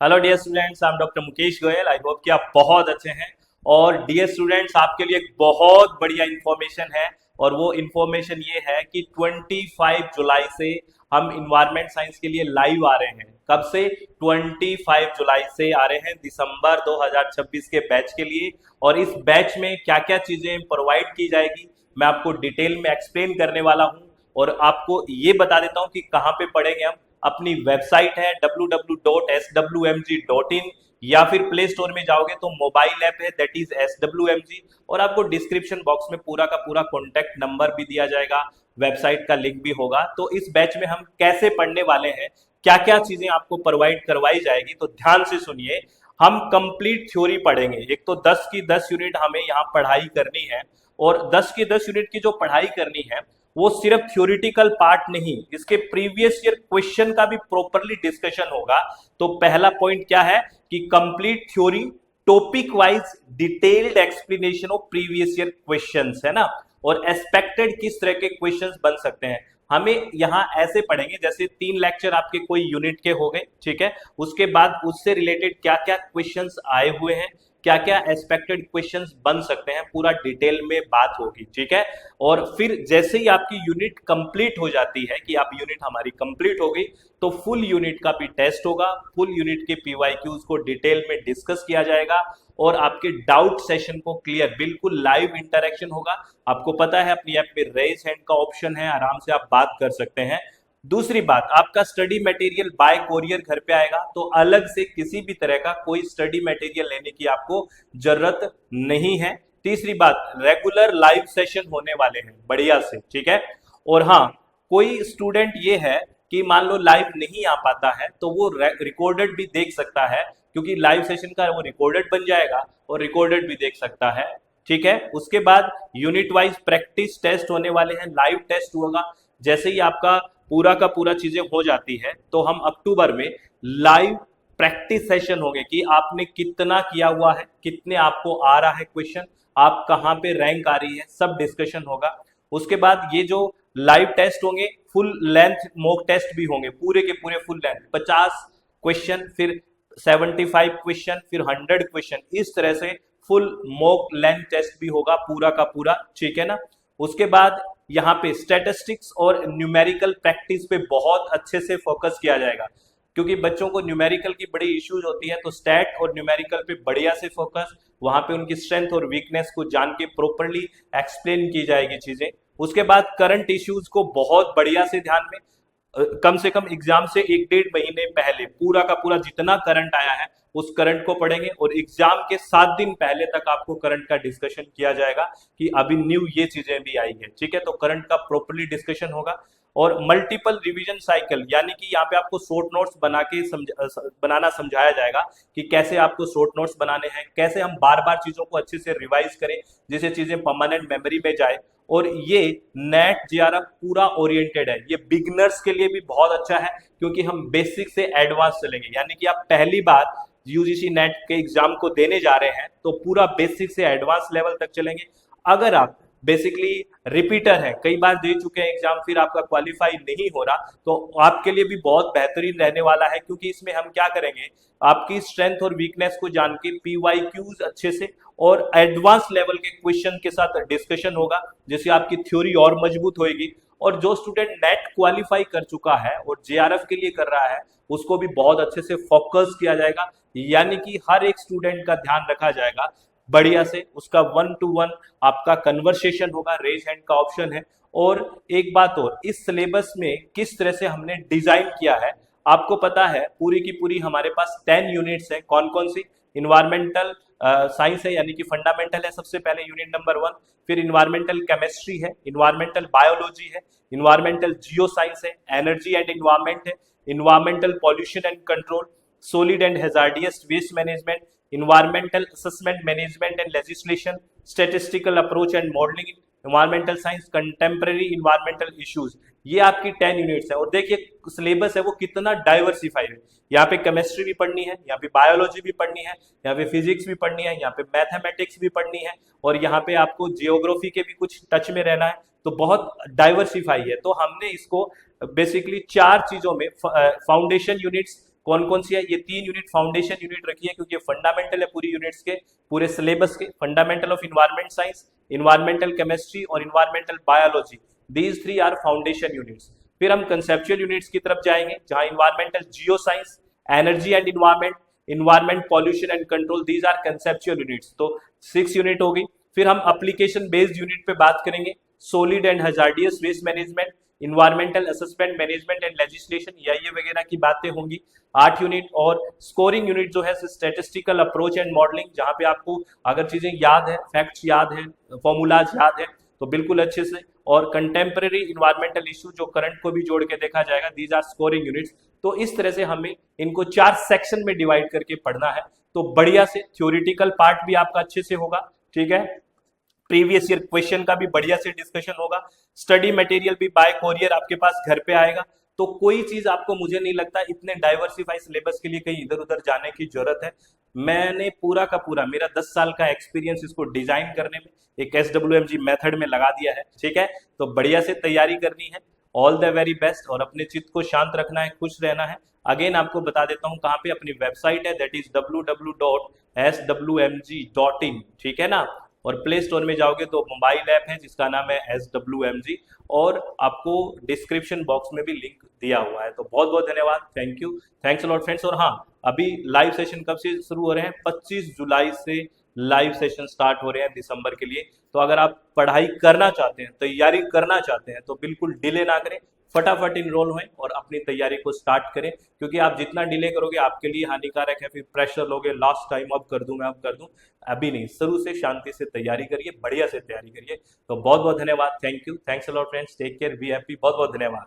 Hello dear students, I am doctor Mukesh Goyal. I hope कि आप बहुत अच्छे हैं। और डियर स्टूडेंट्स, आपके लिए एक बहुत बढ़िया इंफॉर्मेशन है। और वो इंफॉर्मेशन ये है कि 25 जुलाई से हम इन्वायरमेंट साइंस के लिए लाइव आ रहे हैं। कब से? 25 जुलाई से आ रहे हैं, दिसंबर 2026 के बैच के लिए। और इस बैच में क्या क्या चीजें प्रोवाइड की जाएगी, मैं आपको डिटेल में एक्सप्लेन करने वाला हूँ। और आपको ये बता देता हूँ कि कहाँ पे पढ़ेंगे हम। अपनी वेबसाइट है www.swmg.in, या फिर प्ले स्टोर में जाओगे तो मोबाइल ऐप है दैट इज SWMG। और आपको डिस्क्रिप्शन बॉक्स में पूरा का पूरा कॉन्टैक्ट नंबर भी दिया जाएगा, वेबसाइट का लिंक भी होगा। तो इस बैच में हम कैसे पढ़ने वाले हैं, क्या क्या चीजें आपको प्रोवाइड करवाई जाएगी, तो ध्यान से सुनिए। हम कंप्लीट थ्योरी पढ़ेंगे। एक तो 10 की 10 यूनिट हमें यहाँ पढ़ाई करनी है। और 10 की 10 यूनिट की जो पढ़ाई करनी है वो सिर्फ थ्योरेटिकल पार्ट नहीं, इसके प्रीवियस ईयर क्वेश्चन का भी प्रॉपरली डिस्कशन होगा। तो पहला पॉइंट क्या है कि complete theory, topic wise detailed explanation of previous year questions, है ना। और एक्सपेक्टेड किस तरह के क्वेश्चंस बन सकते हैं, हमें यहाँ ऐसे पढ़ेंगे जैसे 3 लेक्चर आपके कोई यूनिट के हो गए, ठीक है। उसके बाद उससे रिलेटेड क्या क्या क्वेश्चंस आए हुए हैं, क्या क्या एक्सपेक्टेड क्वेश्चंस बन सकते हैं, पूरा डिटेल में बात होगी, ठीक है। और फिर जैसे ही आपकी यूनिट कंप्लीट हो जाती है कि आप यूनिट हमारी कंप्लीट हो गई, तो फुल यूनिट का भी टेस्ट होगा। फुल यूनिट के PYQs को डिटेल में डिस्कस किया जाएगा। और आपके डाउट सेशन को क्लियर, बिल्कुल लाइव इंटरेक्शन होगा। आपको पता है अपनी ऐप में रेज हैंड का ऑप्शन है, आराम से आप बात कर सकते हैं। दूसरी बात, आपका स्टडी मटेरियल बाय कोरियर घर पे आएगा, तो अलग से किसी भी तरह का कोई स्टडी मटेरियल लेने की आपको जरूरत नहीं है। तीसरी बात, रेगुलर लाइव सेशन होने वाले हैं बढ़िया से, ठीक है। और हाँ, कोई स्टूडेंट ये है कि मान लो लाइव नहीं आ पाता है, तो वो रिकॉर्डेड भी देख सकता है, क्योंकि लाइव सेशन का वो रिकॉर्डेड बन जाएगा और रिकॉर्डेड भी देख सकता है, ठीक है। उसके बाद यूनिट वाइज प्रैक्टिस टेस्ट होने वाले हैं, लाइव टेस्ट होगा। जैसे ही आपका पूरा का पूरा चीजें हो जाती है, तो हम अक्टूबर में लाइव प्रैक्टिस सेशन होंगे कि आपने कितना किया हुआ है, कितने आपको आ रहा है क्वेश्चन, आप कहाँ पे रैंक आ रही है, सब डिस्कशन होगा। उसके बाद ये जो लाइव टेस्ट होंगे, फुल लेंथ मॉक टेस्ट भी होंगे, पूरे के पूरे फुल लेंथ 50 क्वेश्चन, फिर 75 क्वेश्चन, फिर 100 क्वेश्चन, इस तरह से फुल मॉक लेंथ टेस्ट भी होगा पूरा का पूरा, ठीक है ना। उसके बाद यहाँ पे स्टैटिस्टिक्स और न्यूमेरिकल प्रैक्टिस पे बहुत अच्छे से फोकस किया जाएगा, क्योंकि बच्चों को न्यूमेरिकल की बड़ी इश्यूज होती है। तो स्टैट और न्यूमेरिकल पे बढ़िया से फोकस, वहां पे उनकी स्ट्रेंथ और वीकनेस को जान के प्रॉपरली एक्सप्लेन की जाएगी चीजें। उसके बाद करंट इश्यूज को बहुत बढ़िया से ध्यान में, कम से कम एग्जाम से 1-1.5 महीने पहले पूरा का पूरा जितना करंट आया है उस करंट को पढ़ेंगे। और एग्जाम के 7 दिन पहले तक आपको करंट का डिस्कशन किया जाएगा कि अभी न्यू ये चीजें भी आई है, ठीक है। तो करंट का प्रॉपरली डिस्कशन होगा। और मल्टीपल रिवीजन साइकिल, यानी कि यहाँ पे आपको शॉर्ट नोट्स बनाना समझाया जाएगा कि कैसे आपको शॉर्ट नोट्स बनाने हैं, कैसे हम बार बार चीजों को अच्छे से रिवाइज करें जिससे चीजें परमानेंट मेमोरी में जाए। और ये नेट JRF पूरा ओरिएंटेड है, ये बिगिनर्स के लिए भी बहुत अच्छा है, क्योंकि हम बेसिक से एडवांस चलेंगे। यानी कि आप पहली बार UGC नेट के एग्जाम को देने जा रहे हैं, तो पूरा बेसिक से एडवांस लेवल तक चलेंगे। अगर आप बेसिकली रिपीटर है, कई बार दे चुके हैं एग्जाम, फिर आपका क्वालिफाई नहीं हो रहा, तो आपके लिए भी बहुत बेहतरीन रहने वाला है, क्योंकि इसमें हम क्या करेंगे, आपकी स्ट्रेंथ और वीकनेस को जान के PYQs अच्छे से और एडवांस लेवल के क्वेश्चन के साथ डिस्कशन होगा, जिससे आपकी थ्योरी और मजबूत होगी। और जो स्टूडेंट नेट क्वालिफाई कर चुका है और JRF के लिए कर रहा है, उसको भी बहुत अच्छे से फोकस किया जाएगा। यानी कि हर एक स्टूडेंट का ध्यान रखा जाएगा बढ़िया से, उसका 1-to-1 आपका कन्वर्सेशन होगा, रेज हैंड का ऑप्शन है। और एक बात और, इस सिलेबस में किस तरह से हमने डिजाइन किया है, आपको पता है पूरी की पूरी हमारे पास 10 यूनिट्स है। कौन कौन सी? इन्वायरमेंटल साइंस है, यानी कि फंडामेंटल है सबसे पहले, यूनिट नंबर 1। फिर इन्वायरमेंटल केमिस्ट्री है, इन्वायरमेंटल बायोलॉजी है, इन्वायरमेंटल जियो साइंस है, एनर्जी एंड इन्वायरमेंट है, environmental pollution and control, solid and hazardous waste management, environmental assessment management and legislation, statistical approach and modelling, environmental science, contemporary environmental issues. ये आपकी 10 units है। और देखिए syllabus है वो कितना डाइवर्सिफाइड है। यहाँ पे केमिस्ट्री भी पढ़नी है, यहाँ पे बायोलॉजी भी पढ़नी है, यहाँ पे फिजिक्स भी पढ़नी है, यहाँ पे मैथमेटिक्स भी पढ़नी है, और यहाँ पे आपको जियोग्राफी के भी कुछ टच में रहना है। तो बहुत डाइवर्सिफाई है। तो हमने इसको बेसिकली 4 चीजों में, फाउंडेशन यूनिट्स कौन कौन सी है? ये 3 यूनिट फाउंडेशन यूनिट रखी है, क्योंकि ये फंडामेंटल है पूरी यूनिट्स के, पूरे सिलेबस के। Fundamental of environment science, environmental chemistry और environmental biology, these 3 are foundation units. फिर हम कंसेप्चुअल यूनिट्स की तरफ जाएंगे, जहां environmental geoscience, energy and environment pollution and control, these are conceptual units. तो 6 यूनिट होगी। फिर हम एप्लीकेशन बेस्ड यूनिट पे बात करेंगे, solid and hazardous waste management, environmental assessment management and legislation, ये वगैरह की बातें होंगी। 8 यूनिट। और स्कोरिंग यूनिट जो है स्टैटिस्टिकल अप्रोच एंड मॉडलिंग, जहां पे आपको अगर चीजें याद है, फैक्ट्स याद है, फॉर्मूलाज याद है तो बिल्कुल अच्छे से। और कंटेम्प्रेरी इन्वायरमेंटल इशू जो करंट को भी जोड़ के देखा जाएगा, दीज आर स्कोरिंग यूनिट्स। तो इस तरह से हमें इनको 4 सेक्शन में डिवाइड करके पढ़ना है। तो बढ़िया से थ्योरेटिकल पार्ट भी आपका अच्छे से होगा, ठीक है। प्रीवियस ईयर क्वेश्चन का भी बढ़िया से डिस्कशन होगा। स्टडी मटेरियल भी बाय कोरियर आपके पास घर पे आएगा। तो कोई चीज आपको, मुझे नहीं लगता इतने डाइवर्सिफाई सिलेबस के लिए कहीं इधर उधर जाने की जरूरत है। मैंने पूरा का पूरा मेरा 10 साल का एक्सपीरियंस इसको डिजाइन करने में, एक SWMG मेथड में लगा दिया है, ठीक है। तो बढ़िया से तैयारी करनी है। All the very best. और अपने चित्त को शांत रखना है, खुश रहना है। अगेन आपको बता देता हूं कहां पे अपनी वेबसाइट है, दैट इज www.swmg.in, ठीक है ना। और प्ले स्टोर में जाओगे तो मोबाइल ऐप है जिसका नाम है SWMG, और आपको डिस्क्रिप्शन बॉक्स में भी लिंक दिया हुआ है। तो बहुत बहुत धन्यवाद, thank you, thanks a lot friends. और हाँ, अभी लाइव सेशन कब से शुरू हो रहे हैं? 25 जुलाई से लाइव सेशन स्टार्ट हो रहे हैं दिसंबर के लिए। तो अगर आप पढ़ाई करना चाहते हैं, तैयारी करना चाहते हैं, तो बिल्कुल डिले ना करें, फटाफट इनरोल हों और अपनी तैयारी को स्टार्ट करें। क्योंकि आप जितना डिले करोगे आपके लिए हानिकारक है। फिर प्रेशर लोगे, लास्ट टाइम अब कर दूं, मैं अब कर दूं। अभी नहीं, शुरू से शांति से तैयारी करिए, बढ़िया से तैयारी करिए। तो बहुत बहुत धन्यवाद, thank you, thanks a lot friends, take care, be happy, बहुत बहुत धन्यवाद।